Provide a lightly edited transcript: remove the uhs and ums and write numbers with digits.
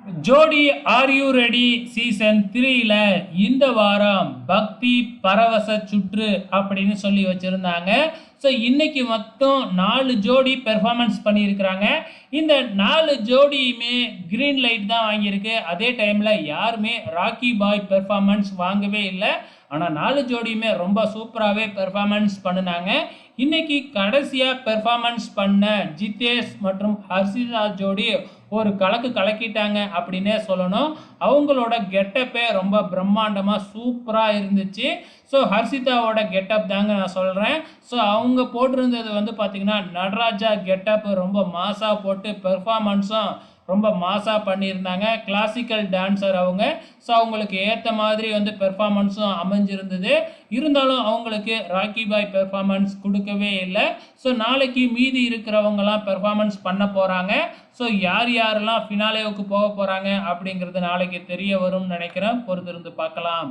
ஜோடி are you ready season 3ல இந்த வாரம் பக்தி பரவச சுற்று அப்படின்னு சொல்லி வச்சிருந்தாங்க. ஸோ இன்னைக்கு மொத்தம் 4 ஜோடி பெர்ஃபார்மன்ஸ் பண்ணியிருக்கிறாங்க. இந்த 4 ஜோடியுமே கிரீன் லைட் தான் வாங்கியிருக்கு. அதே டைமில் யாருமே ராக்கி பாய் பெர்ஃபார்மன்ஸ் வாங்கவே இல்லை. ஆனால் 4 ஜோடியுமே ரொம்ப சூப்பராகவே பெர்ஃபார்மன்ஸ் பண்ணினாங்க. இன்னைக்கு கடைசியாக பெர்ஃபார்மன்ஸ் பண்ண ஜிதேஷ் மற்றும் ஹர்ஷிதா ஜோடி ஒரு கலக்கு கலக்கிட்டாங்க அப்படின்னே சொல்லணும். அவங்களோட கெட்டப்பே ரொம்ப பிரம்மாண்டமாக சூப்பராக இருந்துச்சு. ஸோ ஹர்ஷிதாவோட கெட்டப் தாங்க நான் சொல்கிறேன். ஸோ அவங்க போட்டிருந்தது வந்து பார்த்திங்கன்னா நடராஜா கெட்டப் ரொம்ப மாசாக போட்டு பெர்ஃபார்மன்ஸும் ரொம்ப மாசாக பண்ணியிருந்தாங்க. கிளாசிக்கல் டான்ஸர் அவங்க. ஸோ அவங்களுக்கு ஏற்ற மாதிரி வந்து பெர்ஃபார்மன்ஸும் அமைஞ்சிருந்தது. இருந்தாலும் அவங்களுக்கு ராக்கி பாய் பெர்ஃபார்மன்ஸ் கொடுக்கவே இல்லை. ஸோ நாளைக்கு மீதி இருக்கிறவங்கலாம் பெர்ஃபார்மன்ஸ் பண்ண போகிறாங்க. ஸோ யார் யாரெல்லாம் ஃபினாலேவுக்கு போக போகிறாங்க அப்படிங்கிறது நாளைக்கு தெரிய வரும்னு நினைக்கிறேன். பொறுத்திருந்து பார்க்கலாம்.